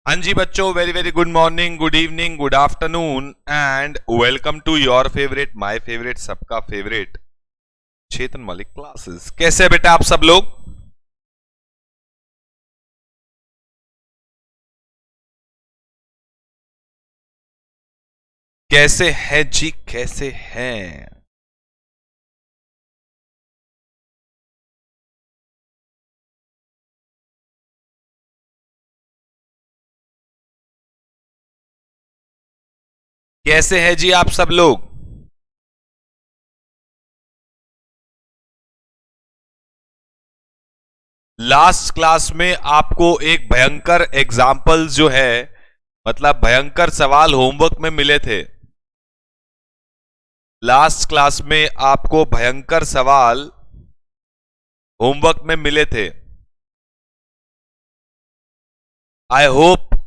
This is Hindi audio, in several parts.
हाँ जी बच्चों, very very good morning, good evening, good afternoon and welcome to your favourite, my favourite, सबका फेवरेट चेतन मलिक क्लासेस। कैसे हैं बेटा आप सब लोग? कैसे हैं जी, कैसे हैं? कैसे हैं जी आप सब लोग? लास्ट क्लास में आपको एक भयंकर एग्जाम्पल जो है, मतलब भयंकर सवाल होमवर्क में मिले थे। लास्ट क्लास में आपको भयंकर सवाल होमवर्क में मिले थे। आई होप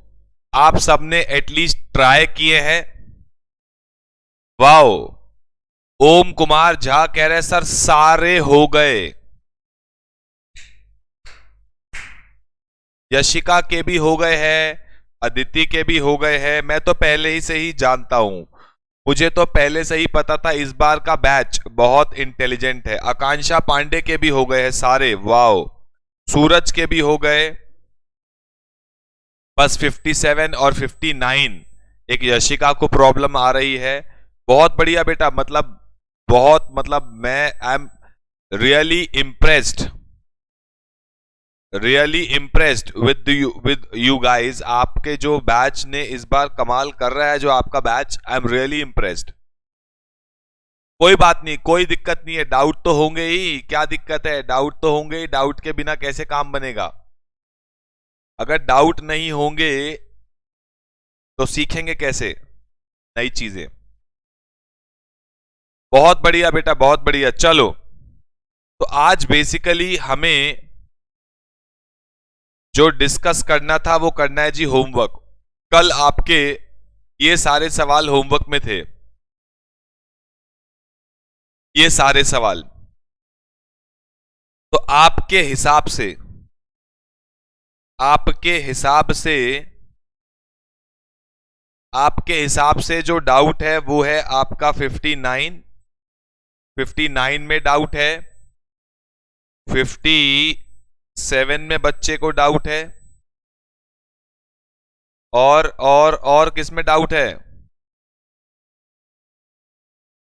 आप सबने एटलीस्ट ट्राई किए हैं। वाओ, ओम कुमार झा कह रहे सर सारे हो गए। यशिका के भी हो गए हैं, अदिति के भी हो गए हैं। मैं तो पहले ही से ही जानता हूं, मुझे तो पहले से ही पता था इस बार का बैच बहुत इंटेलिजेंट है। आकांक्षा पांडे के भी हो गए हैं सारे, वाओ। सूरज के भी हो गए, बस 57 और 59 एक यशिका को प्रॉब्लम आ रही है। बहुत बढ़िया बेटा, मतलब बहुत, मतलब मैं I am really impressed, really impressed with you guys. आपके जो बैच ने इस बार कमाल कर रहा है, जो आपका batch, I am really impressed. कोई बात नहीं, कोई दिक्कत नहीं है, डाउट तो होंगे ही। क्या दिक्कत है, डाउट तो होंगे ही। डाउट के बिना कैसे काम बनेगा? अगर डाउट नहीं होंगे तो सीखेंगे कैसे नई चीजें? बहुत बढ़िया बेटा, बहुत बढ़िया। चलो, तो आज बेसिकली हमें जो डिस्कस करना था वो करना है जी होमवर्क। कल आपके ये सारे सवाल होमवर्क में थे, ये सारे सवाल। तो आपके हिसाब से, आपके हिसाब से, आपके हिसाब से जो डाउट है वो है आपका 59। 59 में डाउट है, 57 में बच्चे को डाउट है, और किस में डाउट है?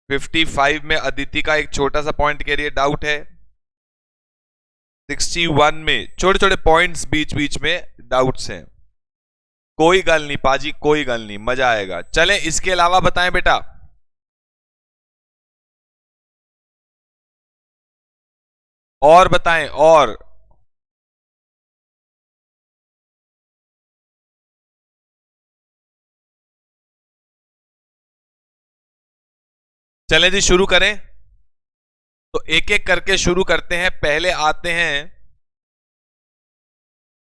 55 में अदिति का एक छोटा सा पॉइंट के लिए डाउट है। 61 में छोटे छोटे पॉइंट्स बीच बीच में डाउट्स हैं। कोई गल नहीं पाजी, कोई गल नहीं, मजा आएगा। चलें, इसके अलावा बताएं बेटा। और बताएं, और चलें जी, शुरू करें। तो एक एक करके शुरू करते हैं। पहले आते हैं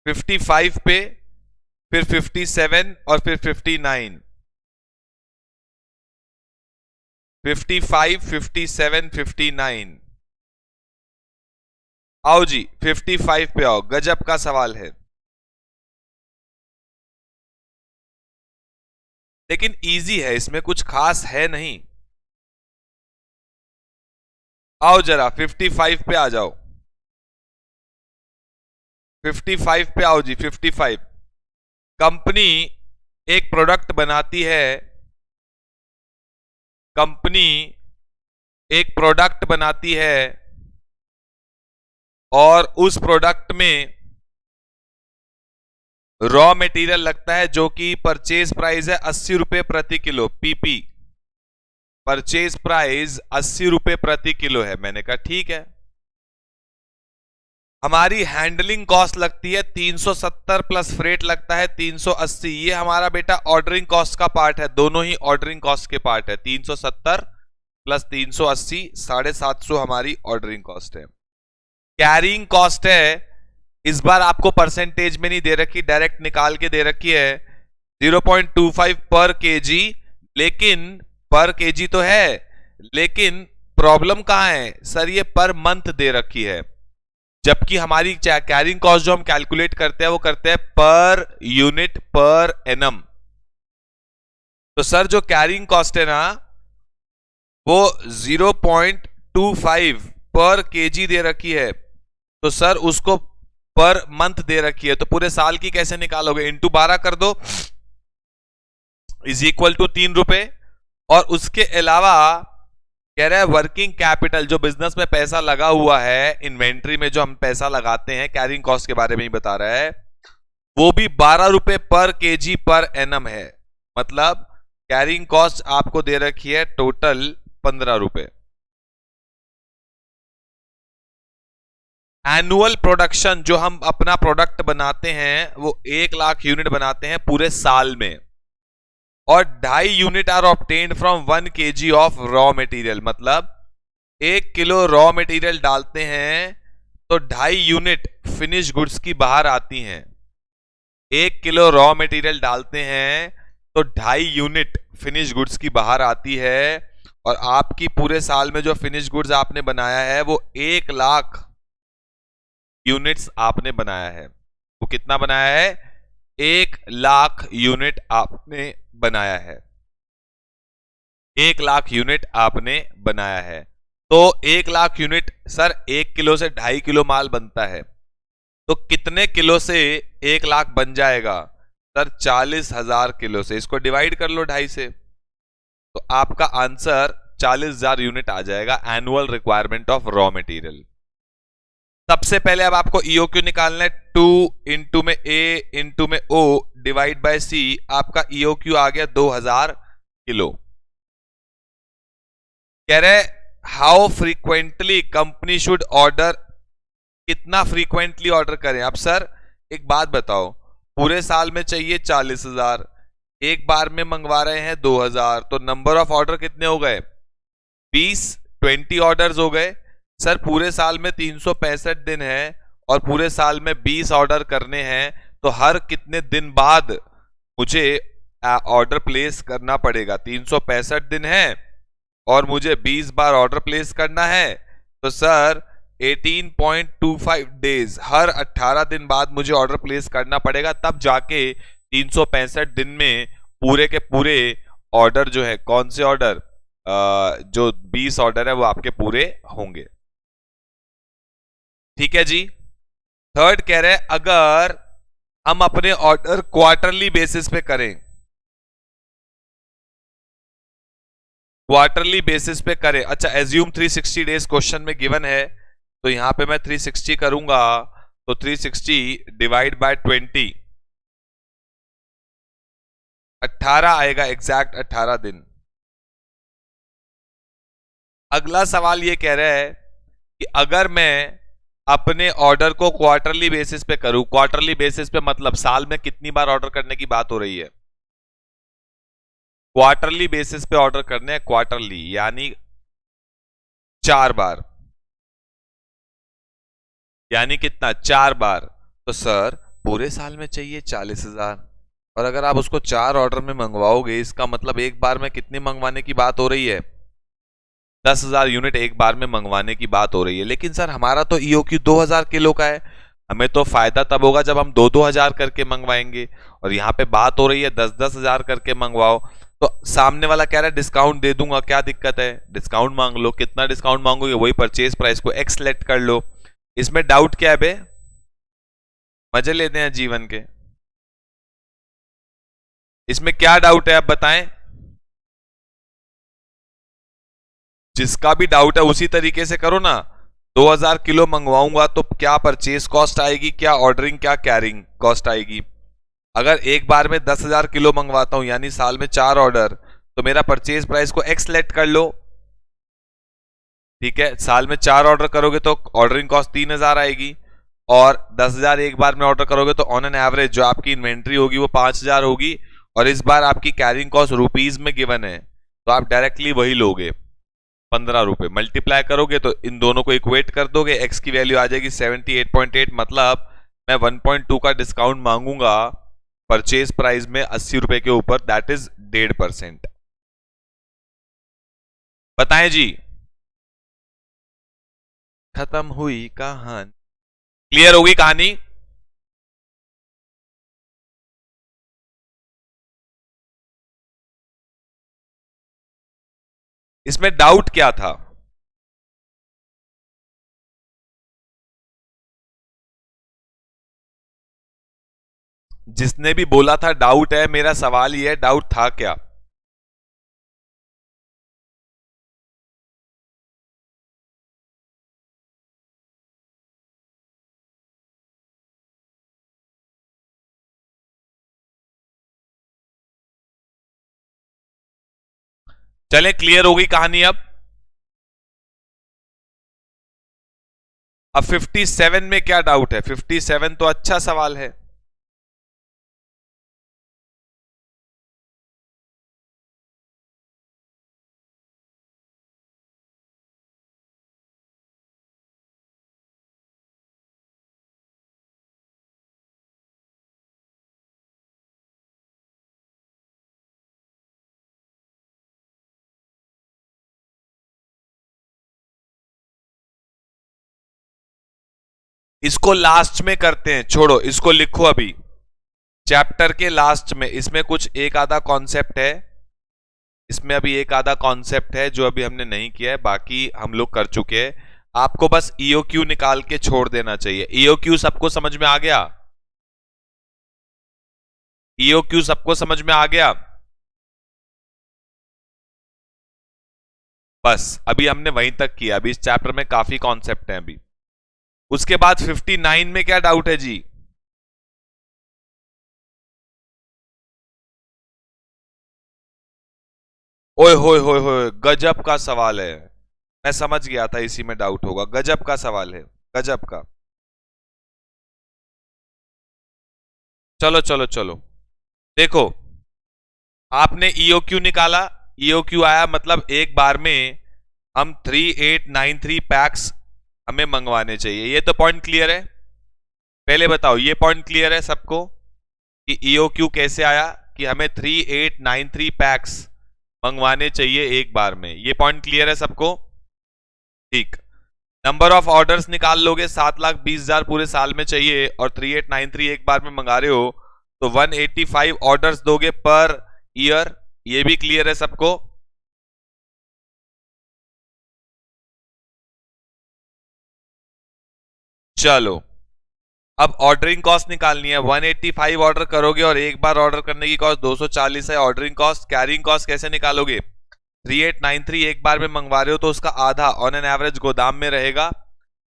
55 पे, फिर 57 और फिर 59। 55, 57, 59। आओ जी 55 पे आओ, गजब का सवाल है, लेकिन इजी है, इसमें कुछ खास है नहीं। आओ जरा 55 पे आ जाओ। 55 पे आओ जी 55। कंपनी एक प्रोडक्ट बनाती है, कंपनी एक प्रोडक्ट बनाती है और उस प्रोडक्ट में रॉ मटेरियल लगता है जो कि परचेज प्राइस है 80 रुपए प्रति किलो। पीपी, परचेज प्राइस 80 रुपए प्रति किलो है। मैंने कहा ठीक है। हमारी हैंडलिंग कॉस्ट लगती है 370 प्लस फ्रेट लगता है 380। ये हमारा बेटा ऑर्डरिंग कॉस्ट का पार्ट है, दोनों ही ऑर्डरिंग कॉस्ट के पार्ट है। 370 प्लस 380, 750 हमारी ऑर्डरिंग कॉस्ट है। कैरिंग कॉस्ट है, इस बार आपको परसेंटेज में नहीं दे रखी, डायरेक्ट निकाल के दे रखी है 0.25 पर केजी। लेकिन पर केजी तो है, लेकिन प्रॉब्लम कहां है सर? ये पर मंथ दे रखी है। जबकि हमारी कैरिंग कॉस्ट जो हम कैलकुलेट करते हैं वो करते हैं पर यूनिट पर एनम। तो सर जो कैरिंग कॉस्ट है ना वो 0.25 पर केजी दे रखी है, तो सर उसको पर मंथ दे रखी है, तो पूरे साल की कैसे निकालोगे? इंटू 12 कर दो, इज इक्वल टू 3 रुपए। और उसके अलावा कह रहा है वर्किंग कैपिटल, जो बिजनेस में पैसा लगा हुआ है, इन्वेंट्री में जो हम पैसा लगाते हैं, कैरिंग कॉस्ट के बारे में ही बता रहा है, वो भी 12 रुपए पर केजी पर एनम है। मतलब कैरिंग कॉस्ट आपको दे रखी है टोटल 15 रुपए। एनुअल प्रोडक्शन, जो हम अपना प्रोडक्ट बनाते हैं वो 1 लाख यूनिट बनाते हैं पूरे साल में, और 2.5 unit are obtained from 1 KG of raw material. मतलब 1 किलो रॉ मटेरियल डालते हैं तो 2.5 यूनिट फिनिश गुड्स की बाहर आती हैं। 1 किलो रॉ मटेरियल डालते हैं तो 2.5 यूनिट फिनिश गुड्स की बाहर आती है, और आपकी पूरे साल में जो फिनिश गुड्स आपने बनाया है वो 1 लाख यूनिट्स आपने बनाया है। वो कितना बनाया है? 1 लाख यूनिट आपने बनाया है। 1 लाख यूनिट आपने बनाया है। तो 1 लाख यूनिट सर 1 किलो से 2.5 किलो माल बनता है, तो कितने किलो से 1 लाख बन जाएगा? सर 40,000 किलो से। इसको डिवाइड कर लो 2.5 से, तो आपका आंसर 40,000 यूनिट आ जाएगा, annual requirement of raw material. सबसे पहले अब आपको ईओक्यू निकालना है। 2 इंटू में ए इंटू में ओ डिवाइड बाय सी, आपका ईओक्यू आ गया 2000 किलो। कह रहे how frequently company should order, कितना फ्रीक्वेंटली ऑर्डर करें? अब सर एक बात बताओ, पूरे साल में चाहिए 40,000, एक बार में मंगवा रहे हैं 2000, तो नंबर ऑफ ऑर्डर कितने हो गए? 20 ऑर्डर्स हो गए। सर पूरे साल में 365 दिन है और पूरे साल में 20 ऑर्डर करने हैं, तो हर कितने दिन बाद मुझे ऑर्डर प्लेस करना पड़ेगा? 365 दिन है और मुझे 20 बार ऑर्डर प्लेस करना है, तो सर 18.25 डेज, हर 18 दिन बाद मुझे ऑर्डर प्लेस करना पड़ेगा, तब जाके 365 दिन में पूरे के पूरे ऑर्डर जो है, कौन से ऑर्डर, जो 20 ऑर्डर है वो आपके पूरे होंगे। ठीक है जी। थर्ड कह रहे हैं अगर हम अपने ऑर्डर क्वार्टरली बेसिस पे करें, क्वार्टरली बेसिस पे करें, अच्छा एज्यूम 360 डेज क्वेश्चन में गिवन है, तो यहां पे मैं 360 करूंगा, तो 360 डिवाइड बाय 20, 18 आएगा, एग्जैक्ट 18 दिन। अगला सवाल ये कह रहा है कि अगर मैं अपने ऑर्डर को क्वार्टरली बेसिस पे करूं, क्वार्टरली बेसिस पे मतलब साल में कितनी बार ऑर्डर करने की बात हो रही है? क्वार्टरली बेसिस पे ऑर्डर करने हैं, क्वार्टरली यानी 4 बार, यानी कितना? 4 बार। तो सर पूरे साल में चाहिए 40,000, और अगर आप उसको 4 ऑर्डर में मंगवाओगे, इसका मतलब एक बार में कितने मंगवाने की बात हो रही है? 10,000 यूनिट एक बार में मंगवाने की बात हो रही है। लेकिन सर हमारा तो ईओक्यू 2000 किलो का है, हमें तो फायदा तब होगा जब हम 2-2 हजार करके मंगवाएंगे, और यहाँ पे बात हो रही है 10-10 हजार करके मंगवाओ। तो सामने वाला कह रहा है डिस्काउंट दे दूंगा, क्या दिक्कत है? डिस्काउंट मांग लो, कितना डिस्काउंट मांगोगे वही परचेज प्राइस को एक्स सेलेक्ट कर लो। इसमें डाउट क्या है बे? मजे लेते हैं जीवन के, इसमें क्या डाउट है आप बताएं? जिसका भी डाउट है उसी तरीके से करो ना। 2000 किलो मंगवाऊंगा तो क्या परचेज कॉस्ट आएगी, क्या ऑर्डरिंग, क्या कैरिंग कॉस्ट आएगी? अगर एक बार में 10,000 किलो मंगवाता हूं यानी साल में 4 ऑर्डर, तो मेरा परचेज प्राइस को एक्स सेलेक्ट कर लो। ठीक है, साल में 4 ऑर्डर करोगे तो ऑर्डरिंग कॉस्ट 3,000 आएगी, और 10,000 एक बार में ऑर्डर करोगे तो ऑन एन एवरेज जो आपकी इन्वेंट्री होगी वो 5,000 होगी, और इस बार आपकी कैरिंग कॉस्ट रुपीज में गिवन है, तो आप डायरेक्टली वही लोगे, 15 रुपए। मल्टीप्लाई करोगे तो इन दोनों को इक्वेट कर दोगे, एक्स की वैल्यू आ जाएगी 78.8, मतलब मैं 1.2 का डिस्काउंट मांगूंगा परचेज प्राइस में 80 रुपए के ऊपर, दैट इज 1.5%। बताएं जी। खत्म हुई कहानी। क्लियर होगी कहानी? इसमें डाउट क्या था? जिसने भी बोला था डाउट है, मेरा सवाल ये है डाउट था क्या? चले क्लियर हो गई कहानी अब 57 में क्या डाउट है? 57 तो अच्छा सवाल है। इसको लास्ट में करते हैं, छोड़ो इसको, लिखो अभी चैप्टर के लास्ट में। इसमें कुछ एक आधा कॉन्सेप्ट है, इसमें अभी एक आधा कॉन्सेप्ट है जो अभी हमने नहीं किया है, बाकी हम लोग कर चुके हैं। आपको बस ईओक्यू निकाल के छोड़ देना चाहिए। ईओक्यू सबको समझ में आ गया? ईओक्यू सबको समझ में आ गया? बस अभी हमने वहीं तक किया, अभी इस चैप्टर में काफी कॉन्सेप्ट हैं अभी। उसके बाद 59 में क्या डाउट है जी? ओए होए होए होए, गजब का सवाल है। मैं समझ गया था इसी में डाउट होगा, गजब का सवाल है, गजब का। चलो चलो चलो, देखो आपने ईओक्यू निकाला, ईओक्यू आया, मतलब एक बार में हम 3893 पैक्स हमें मंगवाने चाहिए। ये तो पॉइंट क्लियर है? पहले बताओ ये पॉइंट क्लियर है सबको कि ईओक्यू कैसे आया, कि हमें 3893 पैक्स मंगवाने चाहिए एक बार में। ये पॉइंट क्लियर है सबको? ठीक। नंबर ऑफ ऑर्डर्स निकाल लोगे, 7,20,000 पूरे साल में चाहिए और 3893 एक बार में मंगा रहे हो, तो 185 ऑर्डर्स दोगे पर ईयर। ये भी क्लियर है सबको? चलो अब ऑर्डरिंग कॉस्ट निकालनी है। 185 ऑर्डर करोगे और एक बार ऑर्डर करने की कॉस्ट 240 है ऑर्डरिंग कॉस्ट। कैरिंग कॉस्ट कैसे निकालोगे? 3893 एक बार में मंगवा रहे हो तो उसका आधा ऑन एन एवरेज गोदाम में रहेगा,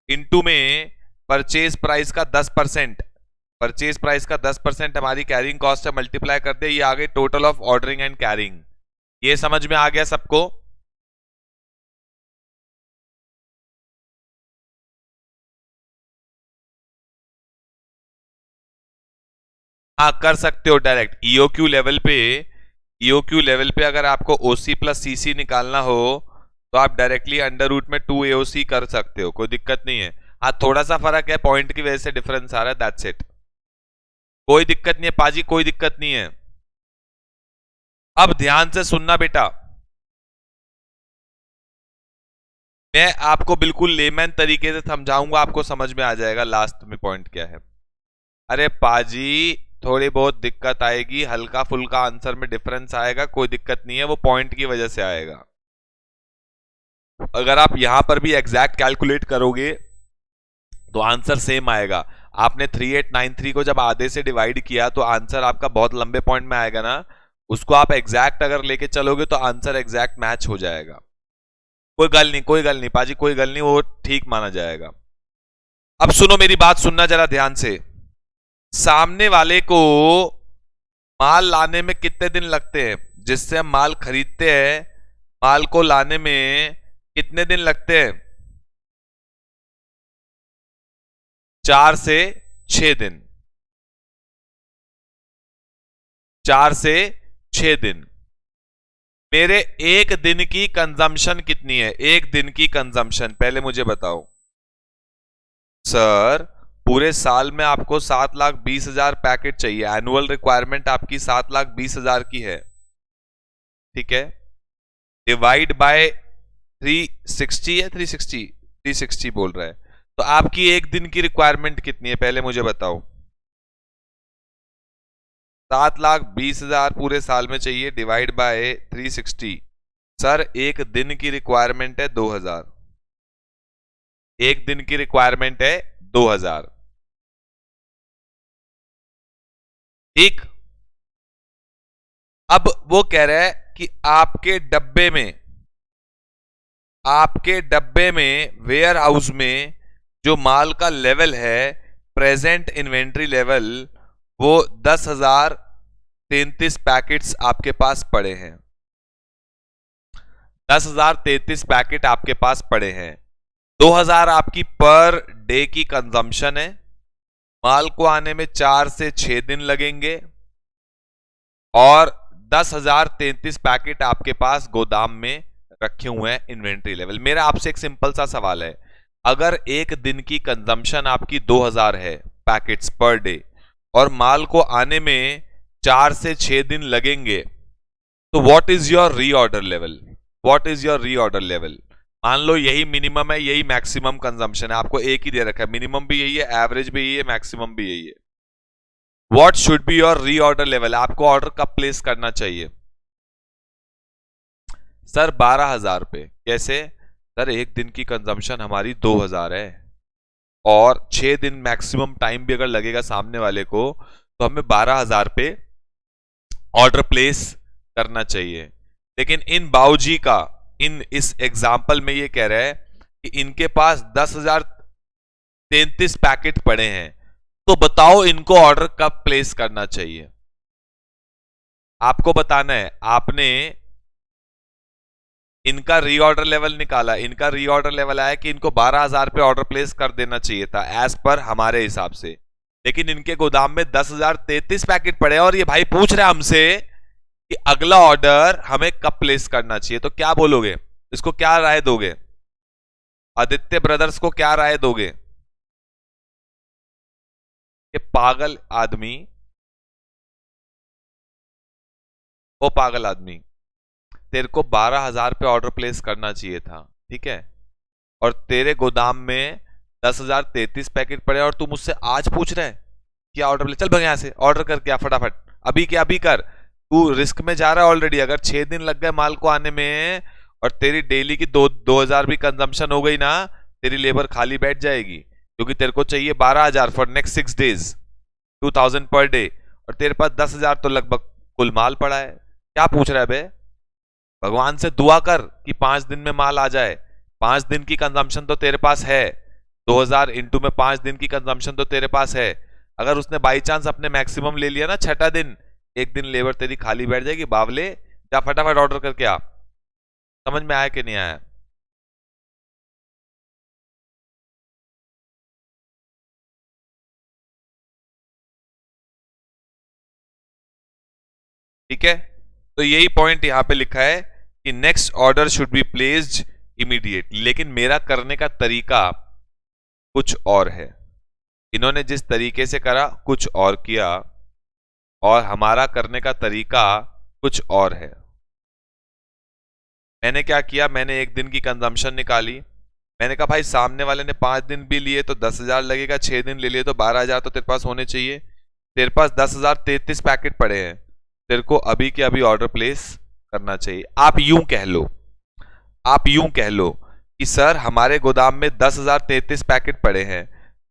इनटू में परचेज प्राइस का 10%। परचेज प्राइस का 10% हमारी कैरिंग कॉस्ट है, मल्टीप्लाई कर दे, ये आ गई total of ordering and carrying. ये समझ में आ गया सबको? हाँ कर सकते हो डायरेक्ट ईओक्यू लेवल पे। ईओक्यू लेवल पे अगर आपको ओसी प्लस सीसी निकालना हो तो आप डायरेक्टली अंडर रूट में 2 एओसी कर सकते हो, कोई दिक्कत नहीं है। हाँ थोड़ा सा फर्क है, पॉइंट की वजह से डिफरेंस आ रहा है, दैट्स इट। कोई दिक्कत नहीं है पाजी, कोई दिक्कत नहीं है। अब ध्यान से सुनना बेटा, मैं आपको बिल्कुल लेमैन तरीके से समझाऊंगा, आपको समझ में आ जाएगा लास्ट में पॉइंट क्या है। अरे पाजी थोड़ी बहुत दिक्कत आएगी, हल्का फुल्का आंसर में डिफरेंस आएगा, कोई दिक्कत नहीं है, वो पॉइंट की वजह से आएगा। अगर आप यहां पर भी एग्जैक्ट कैलकुलेट करोगे तो आंसर सेम आएगा। आपने 3893 को जब आधे से डिवाइड किया तो आंसर आपका बहुत लंबे पॉइंट में आएगा ना, उसको आप एग्जैक्ट अगर लेके चलोगे तो आंसर एग्जैक्ट मैच हो जाएगा। कोई गल नहीं, कोई गल नहीं पाजी, कोई गल नहीं, वो ठीक माना जाएगा। अब सुनो मेरी बात, सुनना जरा ध्यान से। सामने वाले को माल लाने में कितने दिन लगते हैं? जिससे हम माल खरीदते हैं, माल को लाने में कितने दिन लगते हैं? 4 से 6 दिन। 4 से 6 दिन। मेरे एक दिन की कंजम्पशन कितनी है? एक दिन की कंजम्पशन पहले मुझे बताओ। सर पूरे साल में आपको 7,20,000 पैकेट चाहिए, एनुअल रिक्वायरमेंट आपकी 7,20,000 की है, ठीक है? डिवाइड बाय 360 है, 360 बोल रहा है, तो आपकी एक दिन की रिक्वायरमेंट कितनी है पहले मुझे बताओ। 7,20,000 पूरे साल में चाहिए, डिवाइड बाय 360। सर एक दिन की रिक्वायरमेंट है 2,000। एक दिन की रिक्वायरमेंट है 2,000। ठीक। अब वो कह रहा है कि आपके डब्बे में वेयर हाउस में जो माल का लेवल है, प्रेजेंट इन्वेंट्री लेवल, वो 10,033 पैकेट्स आपके पास पड़े हैं। 10,033 पैकेट आपके पास पड़े हैं। 2,000 आपकी पर डे की कंजम्पशन है। माल को आने में 4 से 6 दिन लगेंगे और 10,033 पैकेट आपके पास गोदाम में रखे हुए हैं इन्वेंट्री लेवल। मेरा आपसे एक सिंपल सा सवाल है, अगर एक दिन की कंजम्पशन आपकी 2,000 है पैकेट्स पर डे और माल को आने में 4 से 6 दिन लगेंगे, तो what is your reorder level? What is your reorder level? मान लो यही मिनिमम है, यही मैक्सिमम कंजम्पशन है, आपको एक ही दे रखा है, मिनिमम भी यही है, एवरेज भी यही है, मैक्सिमम भी यही है। What should be your reorder level? आपको ऑर्डर कब प्लेस करना चाहिए? सर 12,000 पे। कैसे? सर एक दिन की कंजम्पशन हमारी 2,000 है और 6 दिन मैक्सिमम टाइम भी अगर लगेगा सामने वाले को, तो हमें 12,000 पे ऑर्डर प्लेस करना चाहिए। लेकिन इन बाऊजी का इस एग्जाम्पल में ये कह रहा है कि इनके पास 10,033 पैकेट पड़े हैं, तो बताओ इनको ऑर्डर कब प्लेस करना चाहिए? आपको बताना है। आपने इनका रीऑर्डर लेवल निकाला, इनका रीऑर्डर लेवल आया कि इनको 12,000 पे ऑर्डर प्लेस कर देना चाहिए था एज पर हमारे हिसाब से, लेकिन इनके गोदाम में 10,033 पैकेट पड़े और ये भाई पूछ रहे हमसे कि अगला ऑर्डर हमें कब प्लेस करना चाहिए। तो क्या बोलोगे? इसको क्या राय दोगे? आदित्य ब्रदर्स को क्या राय दोगे? कि पागल आदमी, ओ पागल आदमी, तेरे को 12,000 पे ऑर्डर प्लेस करना चाहिए था, ठीक है, और तेरे गोदाम में 10,033 पैकेट पड़े और तू मुझसे आज पूछ रहा है क्या ऑर्डर प्लेस? चल भाग यहां से, ऑर्डर कर क्या फटाफट, अभी क्या अभी कर। तू रिस्क में जा रहा है ऑलरेडी। अगर 6 दिन लग गए माल को आने में और तेरी डेली की 2,000 भी कंजम्पशन हो गई ना, तेरी लेबर खाली बैठ जाएगी, क्योंकि तेरे को चाहिए 12,000 for next 6 days, 2,000 per day, और तेरे पास 10,000 तो लगभग कुल माल पड़ा है। क्या पूछ रहा है बे? भगवान से दुआ कर कि 5 दिन में माल आ जाए। 5 दिन की कंजम्पशन तो तेरे पास है, 2,000 इंटू में 5 दिन की कंजम्पशन तो तेरे पास है। अगर उसने बाई चांस अपने मैक्सिमम ले लिया ना, छठा दिन, एक दिन लेबर तेरी खाली बैठ जाएगी। बावले, जा फटाफट ऑर्डर करके आ। समझ में आया कि नहीं आया? ठीक है, तो यही पॉइंट यहां पे लिखा है कि next order should be placed immediate. लेकिन मेरा करने का तरीका कुछ और है। इन्होंने जिस तरीके से करा कुछ और किया, और हमारा करने का तरीका कुछ और है। मैंने क्या किया, मैंने एक दिन की कंजम्पशन निकाली। मैंने कहा भाई सामने वाले ने 5 दिन भी लिए तो 10,000 लगेगा, 6 दिन ले लिए तो 12,000 तो तेरे पास होने चाहिए। तेरे पास 10,033 पैकेट पड़े हैं, तेरे को अभी के अभी ऑर्डर प्लेस करना चाहिए। आप यूं कह लो, आप यूं कह लो कि सर हमारे गोदाम में 10,033 पैकेट पड़े हैं,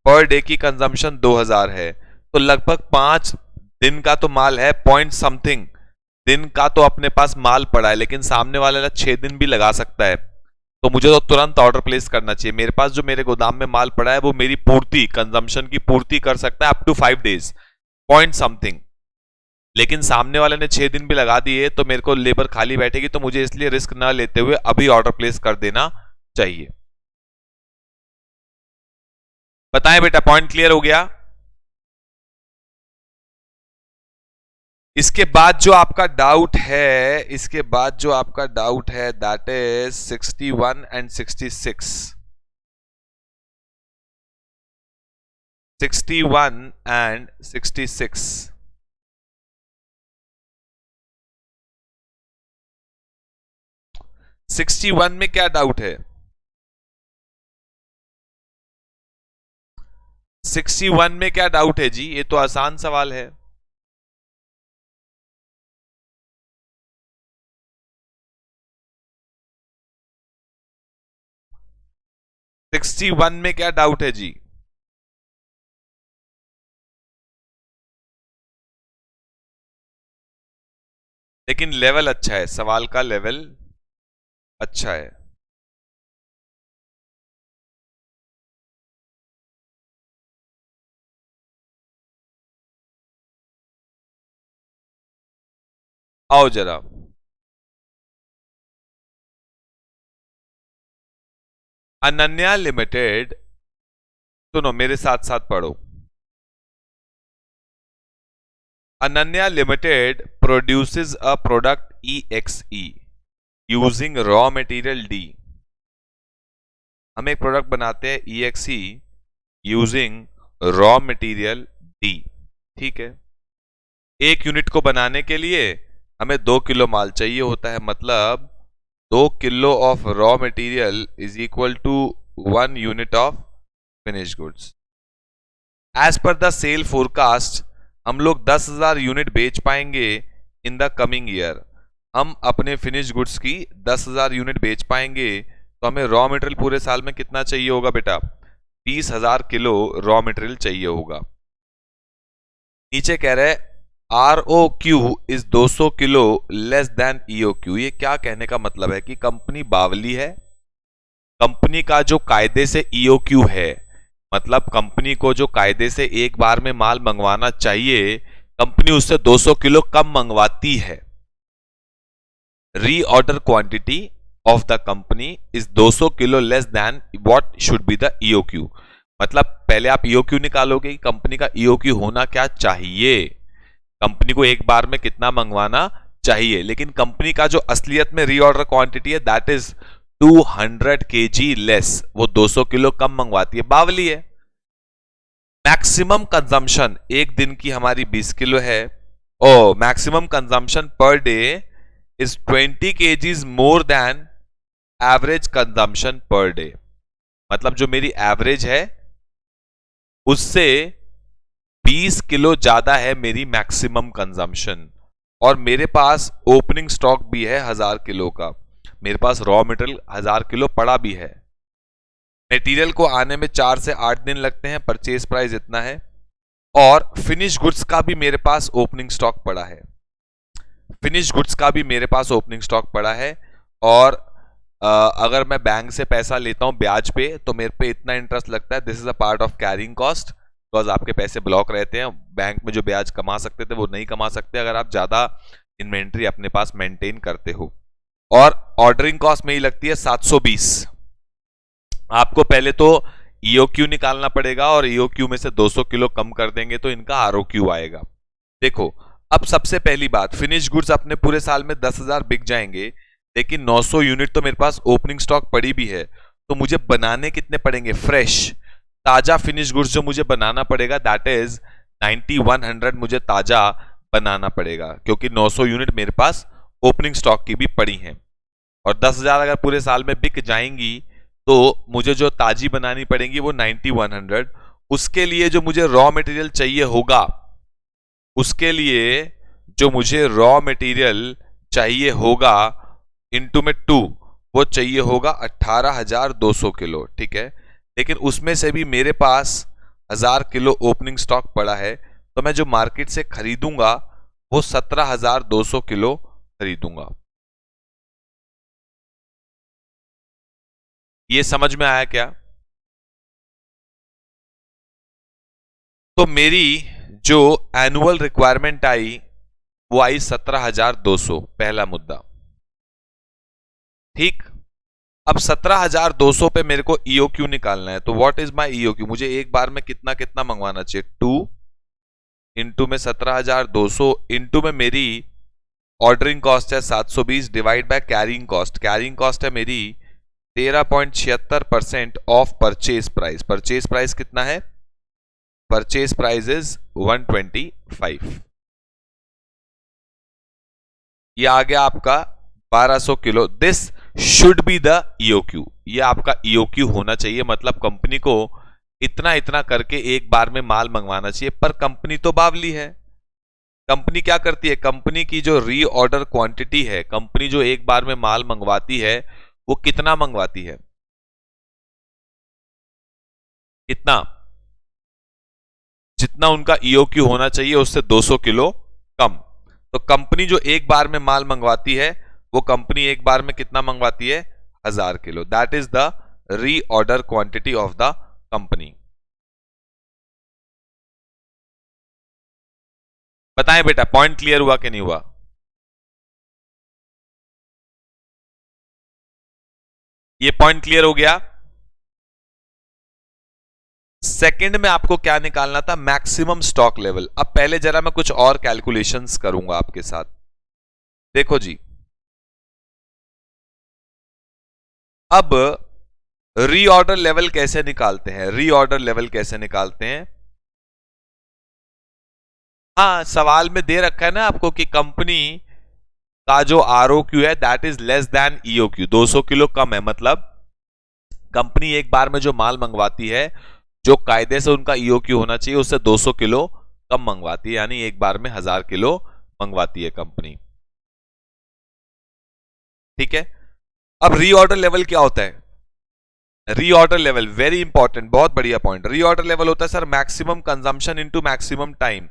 पर डे की कंजम्पशन 2,000 है, तो लगभग 5 दिन का तो माल है, पॉइंट समथिंग दिन का तो अपने पास माल पड़ा है, लेकिन सामने वाला 6 दिन भी लगा सकता है, तो मुझे तो तुरंत ऑर्डर प्लेस करना चाहिए। मेरे पास जो मेरे गोदाम में माल पड़ा है वो मेरी पूर्ति, कंजम्पशन की पूर्ति कर सकता है up to 5 days, point something. लेकिन सामने वाले ने 6 दिन भी लगा दिए तो मेरे को लेबर खाली बैठेगी, तो मुझे इसलिए रिस्क ना लेते हुए अभी ऑर्डर प्लेस कर देना चाहिए। बताएं बेटा, पॉइंट क्लियर हो गया? इसके बाद जो आपका डाउट है, इसके बाद जो आपका डाउट है दैट इज 61 एंड 66। 61 एंड 66। 61 में क्या डाउट है? 61 में क्या डाउट है जी, ये तो आसान सवाल है। सिक्सटी वन में क्या डाउट है जी? लेकिन लेवल अच्छा है, सवाल का लेवल अच्छा है। आओ जरा, अनन्या लिमिटेड, सुनो मेरे साथ साथ पढ़ो। Ananya limited produces a product EXE using raw material D। हम एक प्रोडक्ट बनाते हैं EXE using raw material D। ठीक है, एक यूनिट को बनाने के लिए हमें 2 किलो माल चाहिए होता है, मतलब 2 kilo of raw material is equal to 1 unit of finish goods. As per the sale forecast हम लोग 10,000 यूनिट बेच पाएंगे इन द कमिंग ईयर। हम अपने फिनिश गुड्स की 10,000 यूनिट बेच पाएंगे, तो हमें रॉ मटेरियल पूरे साल में कितना चाहिए होगा बेटा? 20,000 किलो रॉ मटेरियल चाहिए होगा। नीचे कह रहे ROQ is 200 kilo less than EOQ। ये क्या कहने का मतलब है कि कंपनी बावली है। कंपनी का जो कायदे से EOQ है, मतलब कंपनी को जो कायदे से एक बार में माल मंगवाना चाहिए, कंपनी उससे 200 किलो कम मंगवाती है। Reorder quantity of the company is 200 kilo less than what should be the EOQ। मतलब पहले आप EOQ निकालोगे कि कंपनी का EOQ होना क्या चाहिए, कंपनी को एक बार में कितना मंगवाना चाहिए, लेकिन कंपनी का जो असलियत में रीऑर्डर क्वांटिटी है दैट इज 200 kg लेस, वो 200 किलो कम मंगवाती है, बावली है। मैक्सिमम कंजम्पशन एक दिन की हमारी 20 किलो है, oh maximum consumption per day is 20 kgs more than average consumption per day. मतलब जो मेरी एवरेज है उससे 20 किलो ज्यादा है मेरी मैक्सिमम कंजम्पशन, और मेरे पास ओपनिंग स्टॉक भी है 1000 किलो का, मेरे पास रॉ मटेरियल 1000 किलो पड़ा भी है। मटेरियल को आने में 4 से 8 दिन लगते हैं, परचेज प्राइस इतना है, और फिनिश गुड्स का भी मेरे पास ओपनिंग स्टॉक पड़ा है, फिनिश गुड्स का भी मेरे पास ओपनिंग स्टॉक पड़ा है। और अगर मैं बैंक से पैसा लेता हूं ब्याज पे तो मेरे पे इतना इंटरेस्ट लगता है, this is a part of carrying cost, because आपके पैसे ब्लॉक रहते हैं, बैंक में जो ब्याज कमा सकते थे वो नहीं कमा सकते अगर आप ज्यादा इन्वेंट्री अपने पास मेंटेन करते हो। और ऑर्डरिंग कॉस्ट में ही लगती है 720। आपको पहले तो EOQ निकालना पड़ेगा, और EOQ में से 200 किलो कम कर देंगे तो इनका ROQ आएगा। देखो, अब सबसे पहली बात, फिनिश गुड्स अपने पूरे साल में 10,000 बिक जाएंगे, लेकिन 900 यूनिट तो मेरे पास ओपनिंग स्टॉक पड़ी भी है, तो मुझे बनाने कितने पड़ेंगे? फ्रेश ताजा फिनिश गुड्स जो मुझे बनाना पड़ेगा दैट इज 9100 मुझे ताजा बनाना पड़ेगा, क्योंकि 900 यूनिट मेरे पास ओपनिंग स्टॉक की भी पड़ी हैं, और 10,000 अगर पूरे साल में बिक जाएंगी तो मुझे जो ताजी बनानी पड़ेंगी वो 9100। उसके लिए जो मुझे रॉ मटेरियल चाहिए होगा, उसके लिए जो मुझे रॉ मटेरियल चाहिए होगा इनटू में 2, वो चाहिए होगा 18,200 किलो, ठीक है। लेकिन उसमें से भी मेरे पास 1000 किलो ओपनिंग स्टॉक पड़ा है, तो मैं जो मार्केट से खरीदूंगा वो 17,200 किलो खरीदूंगा। ये समझ में आया क्या? तो मेरी जो एनुअल रिक्वायरमेंट आई वो आई 17,200, पहला मुद्दा, ठीक। अब 17,200 पे मेरे को EOQ निकालना है, तो व्हाट इज माय EOQ? मुझे एक बार में कितना कितना मंगवाना चाहिए? 2 इंटू में 17,200 इंटू में मेरी ऑर्डरिंग कॉस्ट है 720 divide by carrying cost. Carrying cost है मेरी 13.76% of purchase price. Purchase price कितना है? Purchase price is 125। ये आ गया आपका 1200 kilo. This should be the EOQ। ये आपका EOQ होना चाहिए, मतलब कंपनी को इतना इतना करके एक बार में माल मंगवाना चाहिए। पर कंपनी तो बावली है। कंपनी क्या करती है, कंपनी की जो रीऑर्डर क्वांटिटी है, कंपनी जो एक बार में माल मंगवाती है वो कितना मंगवाती है, कितना, जितना उनका ईओक्यू होना चाहिए उससे 200 किलो कम। तो कंपनी जो एक बार में माल मंगवाती है वो कंपनी एक बार में कितना मंगवाती है, 1000 kilo. That is the reorder quantity of the company. बताएं बेटा, पॉइंट क्लियर हुआ कि नहीं हुआ? ये पॉइंट क्लियर हो गया। सेकंड में आपको क्या निकालना था, मैक्सिमम स्टॉक लेवल। अब पहले जरा मैं कुछ और कैलकुलेशंस करूंगा आपके साथ। देखो जी, अब रीऑर्डर लेवल कैसे निकालते हैं, रीऑर्डर लेवल कैसे निकालते हैं? हाँ, सवाल में दे रखा है ना आपको कि कंपनी का जो आरओक्यू है that is less than EOQ, 200 kilo कम है। मतलब कंपनी एक बार में जो माल मंगवाती है, जो कायदे से उनका ईओक्यू होना चाहिए उससे 200 किलो कम मंगवाती है, यानी एक बार में 1000 किलो मंगवाती है कंपनी। ठीक है। अब रीऑर्डर लेवल क्या होता है? रीऑर्डर लेवल वेरी इंपॉर्टेंट, बहुत बढ़िया पॉइंट। रीऑर्डर लेवल होता है sir maximum consumption into maximum time.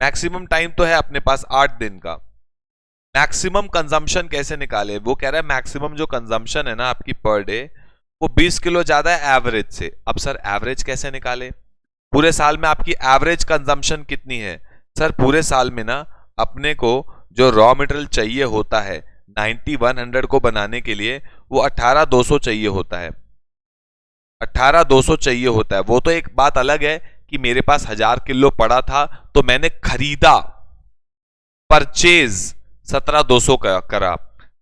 Maximum time तो है अपने पास 8 दिन का। मैक्सिमम कंजम्पशन कैसे निकाले? वो कह रहा है मैक्सिमम जो कंजम्पशन है ना आपकी पर डे, वो 20 किलो ज्यादा है एवरेज से। अब सर एवरेज कैसे निकाले? पूरे साल में आपकी एवरेज कंजम्पशन कितनी है? सर पूरे साल में ना अपने को जो रॉ मटेरियल चाहिए होता है 9100 को बनाने के लिए, वो 18200 चाहिए होता है, 18200 चाहिए होता है। वो तो एक बात अलग है कि मेरे पास 1000 किलो पड़ा था तो मैंने खरीदा, परचेज 17200 करा,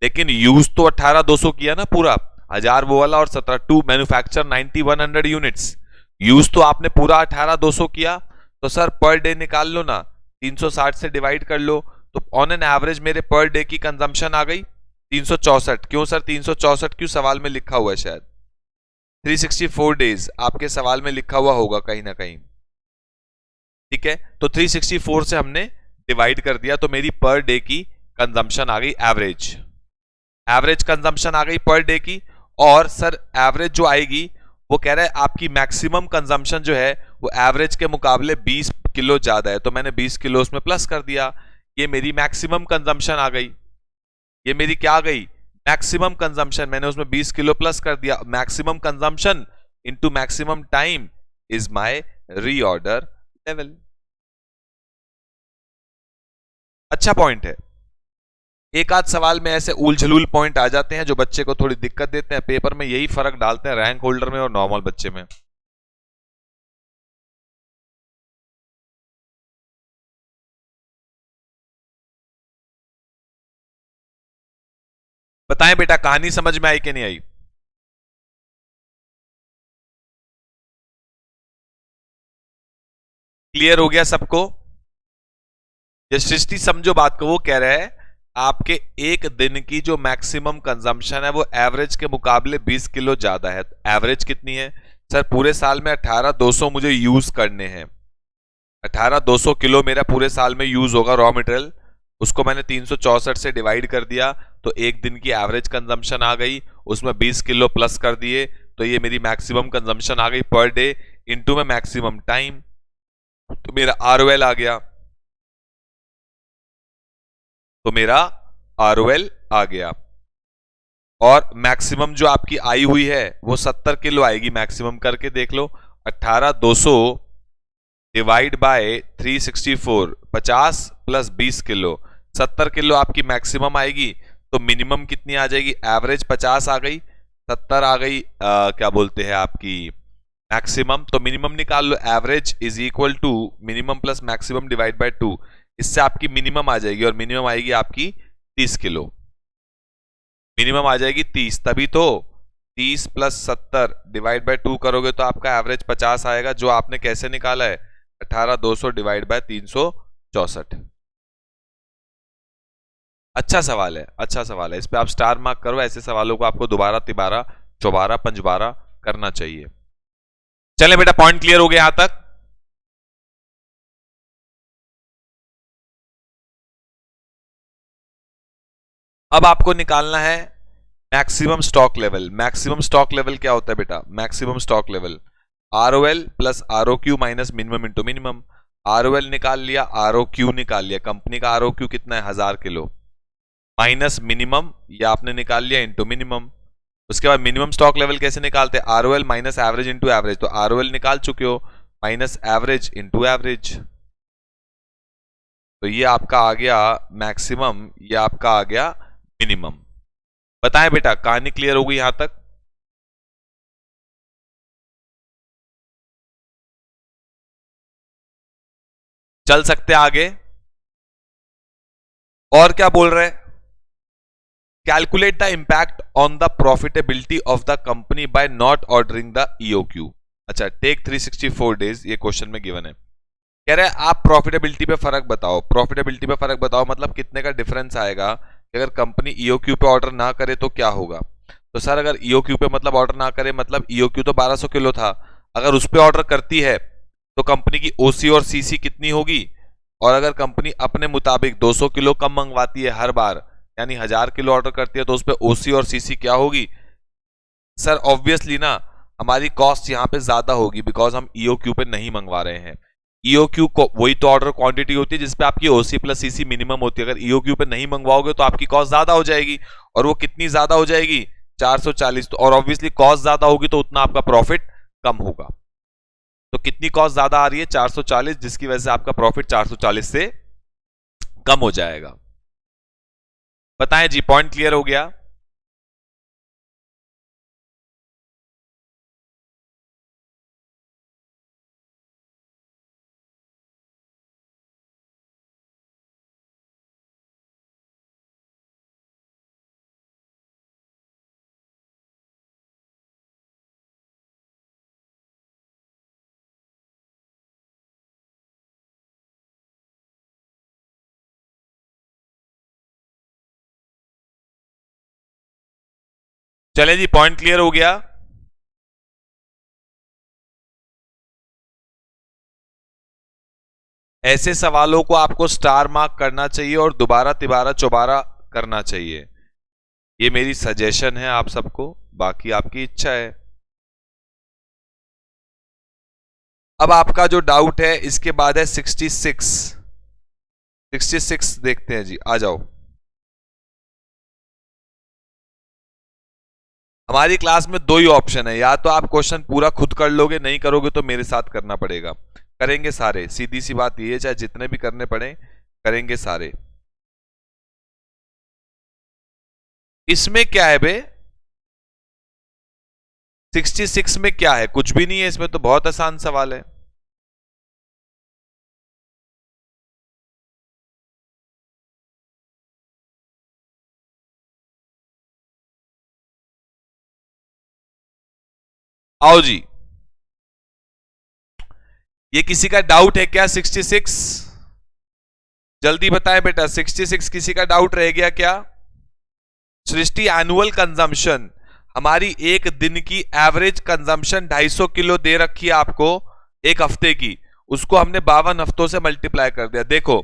लेकिन यूज तो 18200 किया ना पूरा, 1000 वो वाला और 17 टू मैन्युफैक्चर 9100 यूनिट्स। यूज तो आपने पूरा 18200 किया। तो सर पर डे निकाल लो ना, 360 से डिवाइड कर लो, तो ऑन एन एवरेज मेरे पर डे की कंजम्पशन आ गई 364। क्यों सर 364? क्यों सवाल में लिखा हुआ है, शायद 364 डेज आपके सवाल में लिखा हुआ होगा कहीं ना कहीं। ठीक है, तो 364 से हमने डिवाइड कर दिया तो मेरी पर डे की कंजम्पशन आ गई एवरेज। एवरेज कंजम्पशन आ गई पर डे की। और सर एवरेज जो आएगी वो कह रहा है आपकी मैक्सिमम कंजम्पशन जो है वो एवरेज के मुकाबले 20 किलो ज्यादा है, तो मैंने 20 किलो उसमें प्लस कर दिया। ये मेरी मैक्सिमम कंजम्पशन आ गई। ये मेरी क्या आ गई, मैक्सिमम कंजम्पशन। मैंने उसमें 20 किलो प्लस कर दिया। Maximum consumption into maximum time is my reorder level. अच्छा पॉइंट है। एक आध सवाल में ऐसे उलझलूल पॉइंट आ जाते हैं जो बच्चे को थोड़ी दिक्कत देते हैं, पेपर में यही फर्क डालते हैं रैंक होल्डर में और नॉर्मल बच्चे में। बताएं बेटा, कहानी समझ में आई कि नहीं आई? क्लियर हो गया सबको? ये सृष्टि समझो बात को, वो कह रहा है आपके एक दिन की जो मैक्सिमम कंजम्पशन है वो एवरेज के मुकाबले 20 किलो ज्यादा है। एवरेज कितनी है सर? पूरे साल में 18200 मुझे यूज करने हैं। 18200 किलो मेरा पूरे साल में यूज होगा रॉ मटेरियल। उसको मैंने 364 से डिवाइड कर दिया तो एक दिन की एवरेज कंजम्पशन आ गई, उसमें 20 किलो प्लस कर दिए तो ये मेरी मैक्सिमम कंजम्पशन आ गई पर डे इनटू में मैक्सिमम टाइम, तो मेरा आरओएल आ गया। तो मेरा आरओएल आ गया। और मैक्सिमम जो आपकी आई हुई है वो 70 किलो आएगी। मैक्सिमम करके देख लो, 18200 divide by 364, 50 plus 20 kilo, 70 kilo आपकी मैक्सिमम आएगी। तो मिनिमम कितनी आ जाएगी? एवरेज 50 आ गई, 70 आ गई क्या बोलते हैं आपकी मैक्सिमम। तो मिनिमम निकाल लो, average is equal to minimum plus maximum divide by 2। इससे आपकी मिनिमम आ जाएगी और मिनिमम आएगी आपकी 30 किलो। मिनिमम आ जाएगी 30, तभी तो 30 प्लस 70 डिवाइड बाय 2 करोगे तो आपका एवरेज 50 आएगा, जो आपने कैसे निकाला है 18200 डिवाइड बाय 364। अच्छा सवाल है, अच्छा सवाल है। इस पे आप स्टार मार्क करो। ऐसे सवालों को आपको दोबारा तिबारा चौबारा पंजबारा करना चाहिए। चले बेटा, पॉइंट क्लियर हो गया यहां तक? अब आपको निकालना है maximum stock level. Maximum stock level क्या होता है बेटा? Maximum stock level ROL plus ROQ minus minimum into minimum. ROL निकाल लिया, ROQ निकाल लिया, कंपनी का ROQ कितना है 1000 किलो, माइनस मिनिमम या आपने निकाल लिया इंटू मिनिमम। उसके बाद मिनिमम स्टॉक लेवल कैसे निकालते हैं? ROL minus average into average, तो ROL निकाल चुके हो, माइनस एवरेज इंटू एवरेज, तो ये आपका आ गया मैक्सिमम, ये आपका आ गया मिनिमम। बताएं बेटा, कहानी क्लियर हो गई यहां तक? चल सकते आगे? और क्या बोल रहे हैं? Calculate the impact on the profitability of the company by not ordering the EOQ। अच्छा, टेक 364 डेज, ये क्वेश्चन में गिवन है। कह रहे हैं आप प्रॉफिटेबिलिटी पे फर्क बताओ। प्रॉफिटेबिलिटी पे फर्क बताओ मतलब कितने का डिफरेंस आएगा कि अगर कंपनी EOQ पे ऑर्डर ना करे तो क्या होगा? तो सर अगर EOQ पे मतलब ऑर्डर ना करे, मतलब EOQ तो 1200 किलो था, अगर उस पे ऑर्डर करती है तो कंपनी की OC और CC कितनी होगी? और अगर कंपनी अपने मुताबिक 200 किलो कम मंगवाती है हर बार, यानी 1000 किलो ऑर्डर करती है, तो उस पे OC और CC क्या होगी? सर ऑब्वियसली ना, हमारी कॉस्ट यहाँ पे ज्यादा होगी बिकॉज हम EOQ पे नहीं मंगवा रहे हैं। EOQ को वही तो ऑर्डर क्वांटिटी होती है जिसपे आपकी OC प्लस CC मिनिमम होती है। अगर EOQ पे नहीं मंगवाओगे तो आपकी कॉस्ट ज्यादा हो जाएगी, और वो कितनी ज्यादा हो जाएगी? 440। तो और ऑब्वियसली कॉस्ट ज्यादा होगी तो उतना आपका प्रॉफिट कम होगा। तो कितनी कॉस्ट ज्यादा आ रही है? 440, जिसकी वजह से आपका प्रॉफिट 440 से कम हो जाएगा। बताएं जी, पॉइंट क्लियर हो गया? चले जी, पॉइंट क्लियर हो गया? ऐसे सवालों को आपको स्टार मार्क करना चाहिए और दोबारा तिबारा चौबारा करना चाहिए। ये मेरी सजेशन है आप सबको, बाकी आपकी इच्छा है। अब आपका जो डाउट है इसके बाद है 66। 66 देखते हैं जी, आ जाओ। हमारी क्लास में दो ही ऑप्शन है, या तो आप क्वेश्चन पूरा खुद कर लोगे, नहीं करोगे तो मेरे साथ करना पड़ेगा। करेंगे सारे, सीधी सी बात ये है, चाहे जितने भी करने पड़े करेंगे सारे। इसमें क्या है बे? 66 में क्या है? कुछ भी नहीं है इसमें, तो बहुत आसान सवाल है। आओ जी, ये किसी का डाउट है क्या 66? जल्दी बताएं बेटा, 66 किसी का डाउट रह गया क्या? सृष्टि, एनुअल कंजम्पशन, हमारी एक दिन की एवरेज कंजम्पशन 250 किलो दे रखी है आपको एक हफ्ते की, उसको हमने 52 हफ्तों से मल्टीप्लाई कर दिया। देखो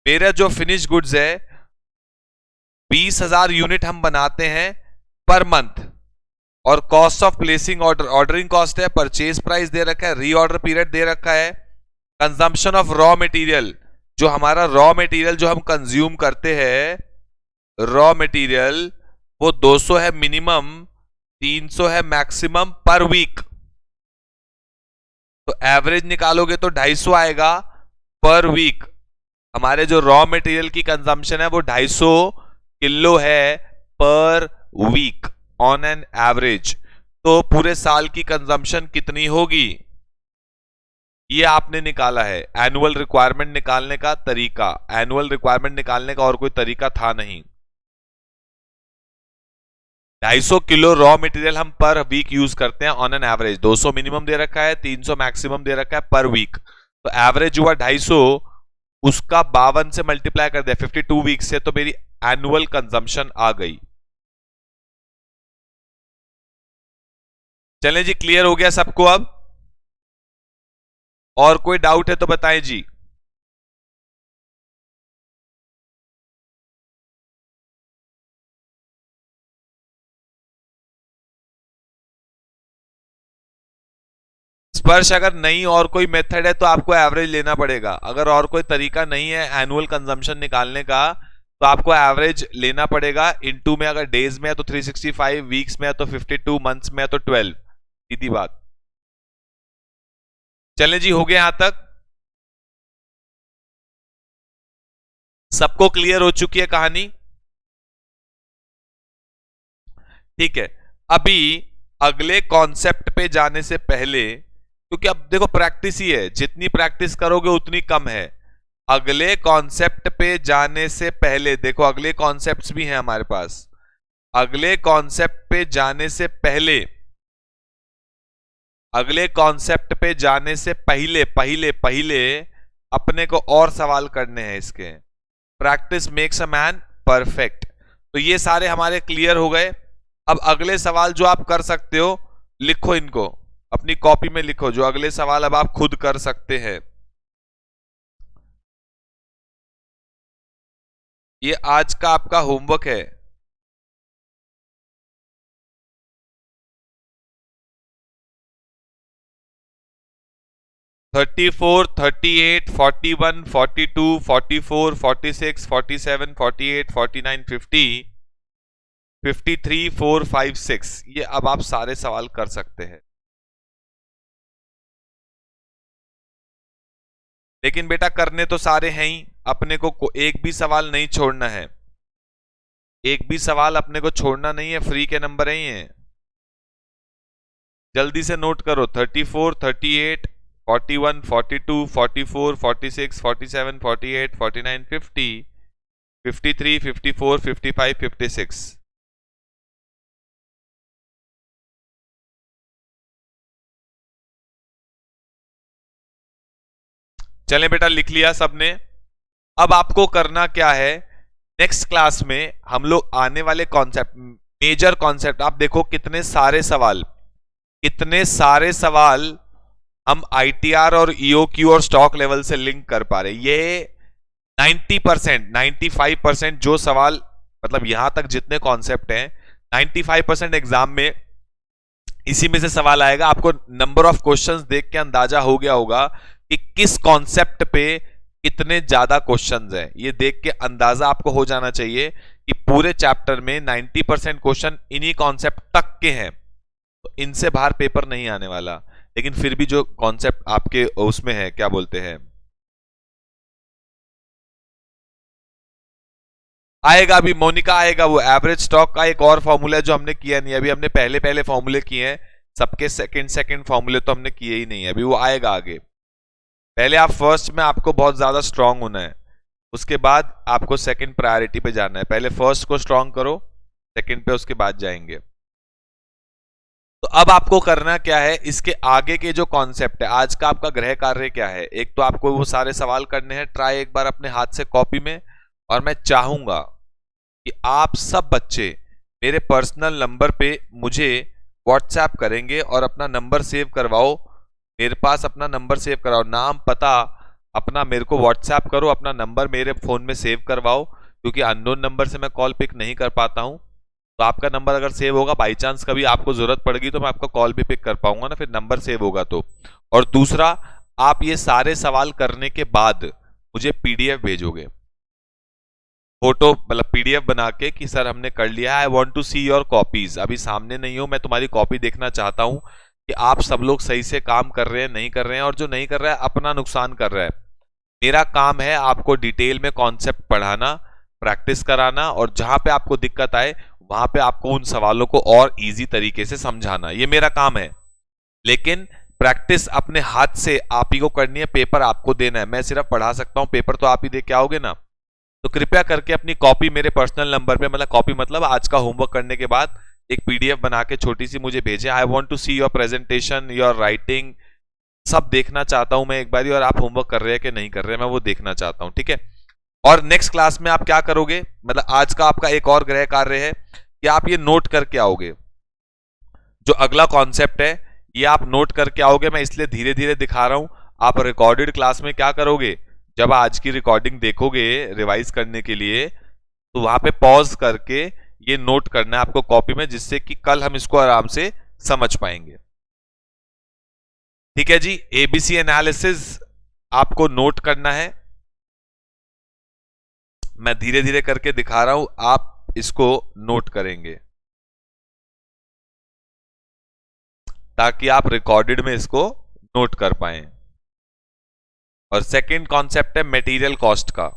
मेरा जो फिनिश गुड्स है 20,000 यूनिट हम बनाते हैं पर मंथ, और cost of placing order, ordering cost है, परचेज प्राइस दे रखा है, रीऑर्डर पीरियड दे रखा है, कंजम्पशन ऑफ रॉ मटेरियल, जो हमारा रॉ मटेरियल जो हम कंज्यूम करते हैं रॉ मटेरियल, वो 200 है मिनिमम, 300 है मैक्सिमम पर वीक। तो एवरेज निकालोगे तो 250 आएगा पर वीक। हमारे जो रॉ मटेरियल की कंजम्पशन है वो 250 किलो है पर वीक ऑन एन एवरेज। तो पूरे साल की कंजम्पशन कितनी होगी ये आपने निकाला है। एनुअल रिक्वायरमेंट निकालने का तरीका, एनुअल रिक्वायरमेंट निकालने का और कोई तरीका था नहीं। 250 किलो रॉ मटेरियल हम पर वीक यूज करते हैं ऑन एन एवरेज, 200 मिनिमम दे रखा है, 300 मैक्सिमम दे रखा है पर वीक, तो एवरेज हुआ 250, उसका 52 से मल्टीप्लाई कर दिया 52 वीक से, तो मेरी एनुअल कंजम्पशन आ गई। चलें जी, क्लियर हो गया सबको अब? और कोई डाउट है तो बताएं जी। स्पर्श अगर नहीं और कोई मेथड है तो आपको एवरेज लेना पड़ेगा। अगर और कोई तरीका नहीं है एनुअल कंजम्पशन निकालने का तो आपको एवरेज लेना पड़ेगा। इनटू में अगर डेज में है तो 365, वीक्स में है तो 52, मंथ्स में है तो 12। सीधी बात। चलें जी, हो गया यहां तक? सबको क्लियर हो चुकी है कहानी? ठीक है। अभी अगले कॉन्सेप्ट पे जाने से पहले, क्योंकि अब देखो प्रैक्टिस ही है, जितनी प्रैक्टिस करोगे उतनी कम है। अगले कॉन्सेप्ट पे जाने से पहले देखो, अगले कॉन्सेप्ट्स भी हैं हमारे पास। अगले कॉन्सेप्ट पे जाने से पहले, अगले कॉन्सेप्ट पे जाने से पहले पहले पहले अपने को और सवाल करने हैं इसके। Practice makes a man perfect. तो ये सारे हमारे क्लियर हो गए। अब अगले सवाल जो आप कर सकते हो, लिखो इनको अपनी कॉपी में, लिखो जो अगले सवाल अब आप खुद कर सकते हैं। ये आज का आपका होमवर्क है। थर्टी फोर, 38, 41, 42, 44, 46, 47, 48, 49, 50, 53, 4, 5, 6, ये अब आप सारे सवाल कर सकते हैं। लेकिन बेटा करने तो सारे हैं ही, अपने को एक भी सवाल नहीं छोड़ना है। एक भी सवाल अपने को छोड़ना नहीं है, फ्री के नंबर ही हैं। जल्दी से नोट करो। 34, 38, 41, 42, 44, 46, 47, 48, 49, 50, 53, 54, 55, 56। चलें बेटा, लिख लिया सबने? अब आपको करना क्या है, नेक्स्ट क्लास में हम लोग आने वाले कॉन्सेप्ट, मेजर कॉन्सेप्ट, आप देखो कितने सारे सवाल, कितने सारे सवाल हम आईटीआर और ईओक्यू और स्टॉक लेवल से लिंक कर पा रहे। ये 90%, 95% जो सवाल, मतलब यहां तक जितने कॉन्सेप्ट हैं 95% एग्जाम में इसी में से सवाल आएगा। आपको नंबर ऑफ क्वेश्चंस देख के अंदाजा हो गया होगा कि किस कॉन्सेप्ट पे कितने ज्यादा क्वेश्चंस हैं। ये देख के अंदाजा आपको हो जाना चाहिए कि पूरे चैप्टर में 90% क्वेश्चन इन्हीं कॉन्सेप्ट तक के हैं, तो इनसे बाहर पेपर नहीं आने वाला। लेकिन फिर भी जो कॉन्सेप्ट आपके उसमें है, क्या बोलते हैं, आएगा अभी मोनिका, आएगा वो एवरेज स्टॉक का एक और फॉर्मूला है जो हमने किया नहीं अभी। हमने पहले पहले फॉर्मूले किए हैं, सबके सेकंड सेकंड फॉर्मूले तो हमने किए ही नहीं है अभी, वो आएगा आगे। पहले आप फर्स्ट में आपको बहुत ज्यादा स्ट्रांग होना है, उसके बाद आपको सेकंड प्रायोरिटी पे जाना है। पहले फर्स्ट को स्ट्रांग करो, सेकंड पे उसके बाद जाएंगे। तो अब आपको करना क्या है, इसके आगे के जो कॉन्सेप्ट है, आज का आपका गृह कार्य क्या है, एक तो आपको वो सारे सवाल करने हैं, ट्राई एक बार अपने हाथ से कॉपी में। और मैं चाहूंगा कि आप सब बच्चे मेरे पर्सनल नंबर पे मुझे व्हाट्सएप करेंगे और अपना नंबर सेव करवाओ, मेरे पास अपना नंबर सेव कराओ, नाम पता अपना मेरे को व्हाट्सएप करो, अपना नंबर मेरे फोन में सेव करवाओ, क्योंकि अननोन नंबर से मैं कॉल पिक नहीं कर पाता हूं। तो आपका नंबर अगर सेव होगा, बाई चांस कभी आपको जरूरत पड़ेगी तो मैं आपका कॉल भी पिक कर पाऊंगा ना, फिर नंबर सेव होगा तो। और दूसरा, आप ये सारे सवाल करने के बाद मुझे पीडीएफ भेजोगे, फोटो मतलब पीडीएफ बना के कि सर हमने कर लिया है, I want to see your copies. अभी सामने नहीं हो, मैं तुम्हारी कॉपी देखना चाहता हूं कि आप सब लोग सही से काम कर रहे हैं नहीं कर रहे हैं, और जो नहीं कर रहा है अपना नुकसान कर रहा है। मेरा काम है आपको डिटेल में कॉन्सेप्ट पढ़ाना, प्रैक्टिस कराना, और जहां पे आपको दिक्कत आए वहां पे आपको उन सवालों को और इजी तरीके से समझाना, ये मेरा काम है। लेकिन प्रैक्टिस अपने हाथ से आप ही को करनी है, पेपर आपको देना है, मैं सिर्फ पढ़ा सकता हूं, पेपर तो आप ही दे के आओगे ना। तो कृपया करके अपनी कॉपी मेरे पर्सनल नंबर पे, मतलब कॉपी मतलब आज का होमवर्क करने के बाद एक पीडीएफ बना के छोटी सी मुझे भेजें। I want to see your presentation, your writing, सब देखना चाहता हूं मैं एक बारी, और आप होमवर्क कर रहे हैं कि नहीं कर रहे हैं मैं वो देखना चाहता हूं, ठीक है। और नेक्स्ट क्लास में आप क्या करोगे, मतलब आज का आपका एक और गृह कार्य है कि आप ये नोट करके आओगे, जो अगला कॉन्सेप्ट है ये आप नोट करके आओगे। मैं इसलिए धीरे धीरे दिखा रहा हूं, आप रिकॉर्डेड क्लास में क्या करोगे, जब आज की रिकॉर्डिंग देखोगे रिवाइज करने के लिए, तो वहां पे पॉज करके ये नोट करना है आपको कॉपी में, जिससे कि कल हम इसको आराम से समझ पाएंगे। ठीक है जी, एबीसी एनालिसिस आपको नोट करना है। मैं धीरे धीरे करके दिखा रहा हूं, आप इसको नोट करेंगे ताकि आप रिकॉर्डेड में इसको नोट कर पाए। और सेकंड कॉन्सेप्ट है मटेरियल कॉस्ट का।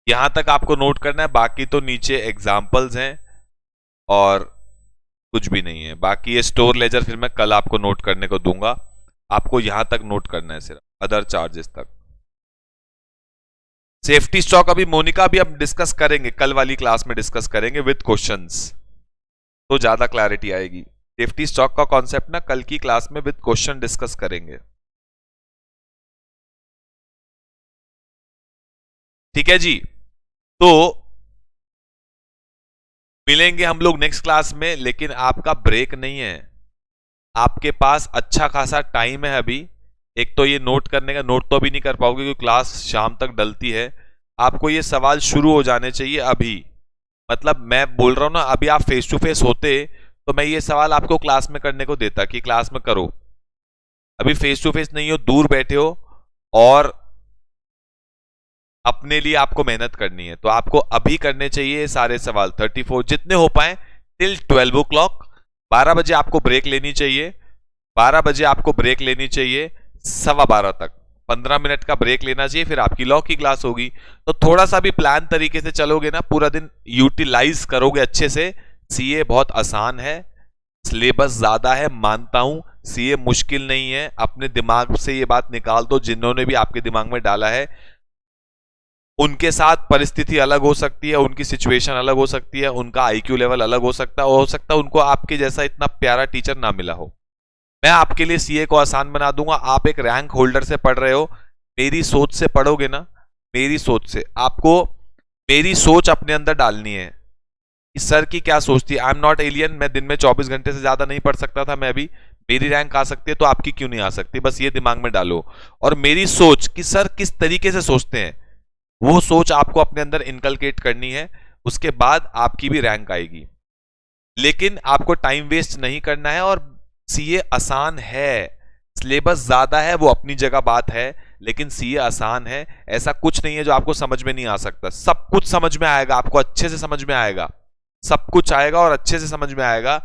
यहां तक आपको नोट करना है, बाकी तो नीचे एग्जाम्पल्स हैं और कुछ भी नहीं है। बाकी ये स्टोर लेजर फिर मैं कल आपको नोट करने को दूंगा, आपको यहां तक नोट करना है सिर्फ, अदर चार्जेस तक। सेफ्टी स्टॉक अभी मोनिका भी हम डिस्कस करेंगे, कल वाली क्लास में डिस्कस करेंगे विद क्वेश्चंस, तो ज्यादा क्लैरिटी आएगी। सेफ्टी स्टॉक का कॉन्सेप्ट ना कल की क्लास में विद क्वेश्चन डिस्कस करेंगे। ठीक है जी, तो मिलेंगे हम लोग नेक्स्ट क्लास में, लेकिन आपका ब्रेक नहीं है, आपके पास अच्छा खासा टाइम है अभी। एक तो ये नोट करने का, नोट तो अभी नहीं कर पाओगे क्योंकि क्लास शाम तक डलती है। आपको ये सवाल शुरू हो जाने चाहिए अभी, मतलब मैं बोल रहा हूं ना, अभी आप फेस टू फेस होते तो मैं ये सवाल आपको क्लास में करने को देता कि क्लास में करो। अभी फेस टू फेस नहीं हो, दूर बैठे हो और अपने लिए आपको मेहनत करनी है, तो आपको अभी करने चाहिए सारे सवाल 34 जितने हो पाए टिल 12 o'clock। 12 बजे आपको ब्रेक लेनी चाहिए, 12 बजे आपको ब्रेक लेनी चाहिए 12:15 तक, 15 मिनट का ब्रेक लेना चाहिए, फिर आपकी लॉ की क्लास होगी। तो थोड़ा सा भी प्लान तरीके से चलोगे ना, पूरा दिन यूटिलाइज करोगे अच्छे से। सीए बहुत आसान है, सिलेबस ज्यादा है, मानता हूं सीए मुश्किल नहीं है, अपने दिमाग से ये बात निकाल दो, जिन्होंने भी आपके दिमाग में डाला है उनके साथ परिस्थिति अलग हो सकती है, उनकी सिचुएशन अलग हो सकती है, उनका आईक्यू लेवल अलग हो सकता है, हो सकता है उनको आपके जैसा इतना प्यारा टीचर ना मिला हो। मैं आपके लिए सीए को आसान बना दूंगा। आप एक रैंक होल्डर से पढ़ रहे हो, मेरी सोच से पढ़ोगे ना, मेरी सोच से, आपको मेरी सोच अपने अंदर डालनी है कि सर की क्या सोचती है। आई एम नॉट एलियन, मैं दिन में 24 घंटे से ज्यादा नहीं पढ़ सकता था, मैं अभी, मेरी रैंक आ सकती है तो आपकी क्यों नहीं आ सकती, बस ये दिमाग में डालो। और मेरी सोच कि सर किस तरीके से सोचते हैं, वो सोच आपको अपने अंदर इनकलकेट करनी है, उसके बाद आपकी भी रैंक आएगी। लेकिन आपको टाइम वेस्ट नहीं करना है। और सीए आसान है, सिलेबस ज्यादा है वो अपनी जगह बात है, लेकिन सीए आसान है। ऐसा कुछ नहीं है जो आपको समझ में नहीं आ सकता, सब कुछ समझ में आएगा, आपको अच्छे से समझ में आएगा, सब कुछ आएगा और अच्छे से समझ में आएगा।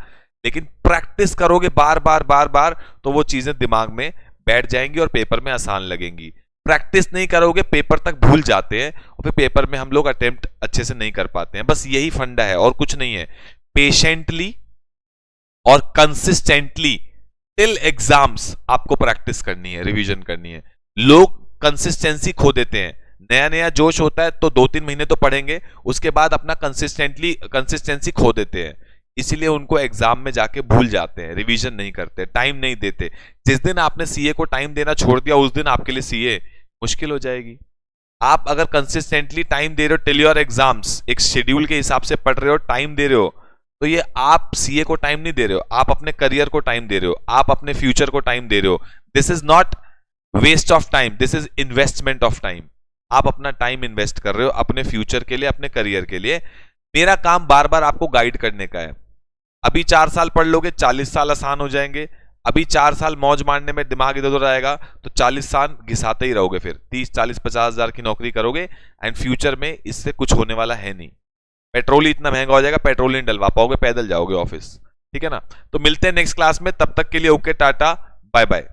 लेकिन प्रैक्टिस करोगे बार बार बार बार तो वो चीजें दिमाग में बैठ जाएंगी और पेपर में आसान लगेंगी। प्रैक्टिस नहीं करोगे पेपर तक भूल जाते हैं और फिर पेपर में हम लोग अटेम्प्ट अच्छे से नहीं कर पाते हैं। बस यही फंडा है और कुछ नहीं है। पेशेंटली और कंसिस्टेंटली टिल एग्जाम्स आपको प्रैक्टिस करनी है, रिवीजन करनी है। लोग कंसिस्टेंसी खो देते हैं, नया नया जोश होता है तो 2-3 महीने तो पढ़ेंगे, उसके बाद अपना कंसिस्टेंसी खो देते हैं, इसीलिए उनको एग्जाम में जाके भूल जाते हैं, रिवीजन नहीं करते, टाइम नहीं देते। जिस दिन आपने सीए को टाइम देना छोड़ दिया उस दिन आपके लिए सीए मुश्किल हो जाएगी। आप अगर कंसिस्टेंटली टाइम दे रहे हो टिल योर एग्जाम्स, एक शेड्यूल के हिसाब से पढ़ रहे हो, टाइम दे रहे हो, तो ये आप सीए को टाइम नहीं दे रहे हो, आप अपने करियर को टाइम दे रहे हो, आप अपने फ्यूचर को टाइम दे रहे हो। This is not waste of time, this is investment of time. आप अपना टाइम इन्वेस्ट कर रहे हो अपने फ्यूचर के लिए, अपने करियर के लिए। मेरा काम बार बार आपको गाइड करने का है। अभी 4 साल पढ़ लोगे 40 साल आसान हो जाएंगे। अभी 4 साल मौज मारने में दिमाग इधर उधर आएगा तो 40 साल घिसाते ही रहोगे, फिर 30-40-50 हजार की नौकरी करोगे एंड फ्यूचर में इससे कुछ होने वाला है नहीं। पेट्रोल ही इतना महंगा हो जाएगा, पेट्रोल नहीं डलवा पाओगे, पैदल जाओगे ऑफिस। ठीक है ना, तो मिलते हैं नेक्स्ट क्लास में, तब तक के लिए ओके, टाटा बाय बाय।